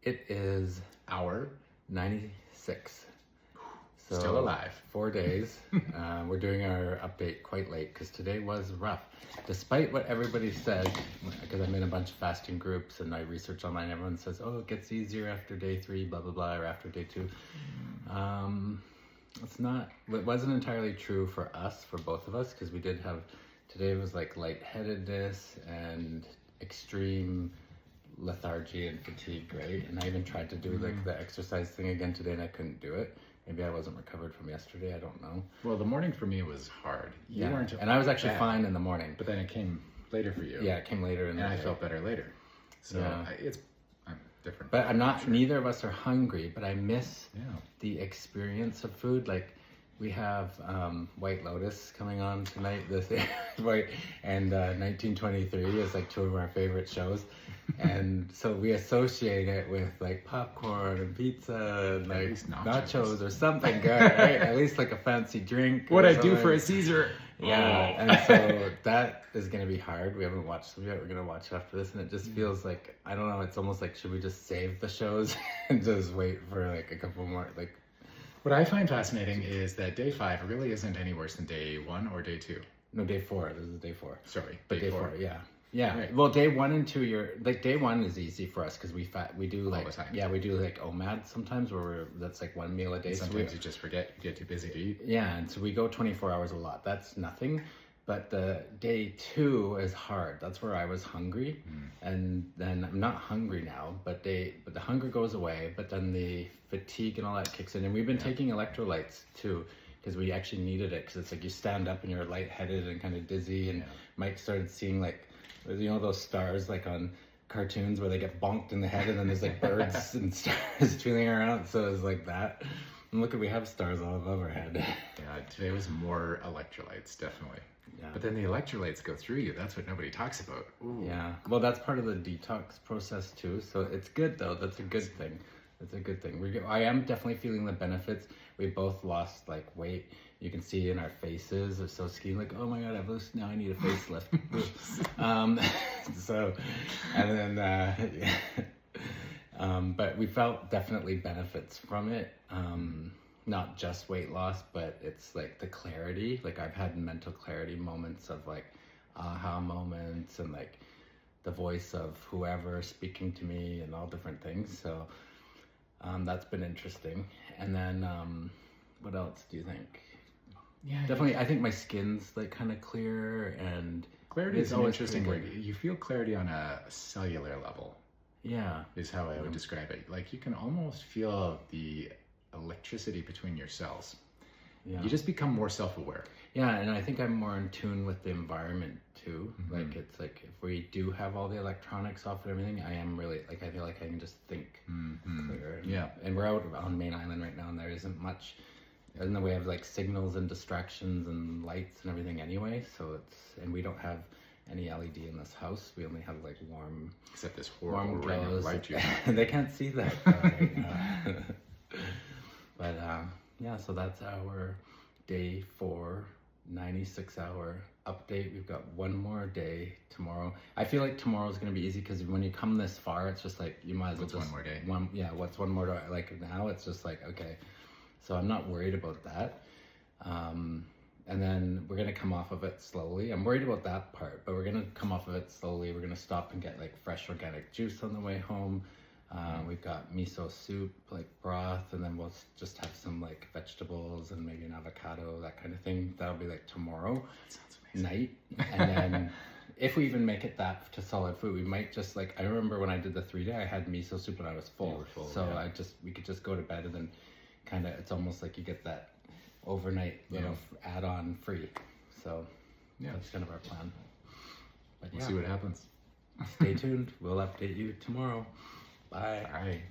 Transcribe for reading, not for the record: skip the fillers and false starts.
It is hour 96. So Still alive. 4 days. We're doing our update quite late because today was rough. Despite what everybody said, because I'm in a bunch of fasting groups and I research online, everyone says, oh, it gets easier after day 3, blah, blah, blah, or after day 2. It wasn't entirely true for us, for both of us, because we did have, today was like lightheadedness and extreme lethargy and fatigue, right? And I even tried to do like the exercise thing again today and I couldn't do it. Maybe I wasn't recovered from yesterday, I don't know. Well, the morning for me was hard. You weren't, and I was actually fine in the morning. but then it came later for you. Yeah, it came later in the day. I felt better later. So I'm different. But I'm not, neither of us are hungry, but I miss the experience of food. Like we have White Lotus coming on tonight, and 1923 is like 2 of our favorite shows. And so we associate it with like popcorn and pizza and like nachos or something good, right? At least like a fancy drink. What I do for a Caesar. Yeah, and so that is going to be hard. We haven't watched them yet. We're going to watch after this, and it just feels like, I don't know, it's almost like, should we just save the shows and just wait for like a couple more, like... What I find fascinating is that day 5 really isn't any worse than day 1 or day 2. No, day 4. This is day 4. Sorry, but day 4, yeah. Yeah, right. Well, day 1 and 2, you're like day 1 is easy for us because we do like all the time. Yeah, we do like OMAD sometimes where that's like 1 meal a day. And sometimes you just forget, you get too busy to eat. Yeah, and so we go 24 hours a lot. That's nothing. But the day 2 is hard. That's where I was hungry, and then I'm not hungry now. But the hunger goes away. But then the fatigue and all that kicks in, and we've been taking electrolytes too because we actually needed it. Because it's like you stand up and you're lightheaded and kind of dizzy. And Mike started seeing like, you know, those stars like on cartoons where they get bonked in the head, and then there's like birds and stars twirling around. So it's like that. And look, we have stars all above our head. Yeah, today was more electrolytes, definitely. Yeah. But then the electrolytes go through you. That's what nobody talks about. Ooh. Yeah. Well, that's part of the detox process too. So it's good though. That's a good thing. That's a good thing. I am definitely feeling the benefits. We both lost like weight. You can see in our faces. They're so skinny. Like, oh my God, I've lost. Now I need a facelift. So, and then, but we felt definitely benefits from it. Not just weight loss, but it's like the clarity. Like I've had mental clarity moments of like aha moments and like the voice of whoever speaking to me and all different things. So that's been interesting. And then what else do you think? Yeah, definitely. I think my skin's like kind of clear, and clarity is always interesting. Where you feel clarity on a cellular level. Yeah, is how I would describe it. Like you can almost feel the electricity between your cells. Yeah. You just become more self-aware. Yeah, and I think I'm more in tune with the environment too. Like it's like if we do have all the electronics off and everything, I am really like, I feel like I can just think clear. And we're out on Main Island right now, and there isn't much in the way of like signals and distractions and lights and everything anyway. So and we don't have any LED in this house. We only have like warm, except this horrible ring of light you have. They can't see that right now. But yeah, so that's our day 4, 96-hour update. We've got 1 more day tomorrow. I feel like tomorrow's gonna be easy because when you come this far, it's just like you might as well just 1 more day. What's 1 more day? Like now, it's just like okay. So I'm not worried about that. And then we're gonna come off of it slowly. I'm worried about that part, but we're gonna come off of it slowly. We're gonna stop and get like fresh organic juice on the way home. We've got miso soup, like broth, and then we'll just have some like vegetables and maybe an avocado, that kind of thing. That'll be like tomorrow night. And then if we even make it that to solid food, we might just like, I remember when I did the 3-day, I had miso soup and I was full. We could just go to bed, and then kind of, it's almost like you get that overnight, you know, add-on free. So that's kind of our plan. But we'll see what happens. Stay tuned. We'll update you tomorrow. Bye. Bye.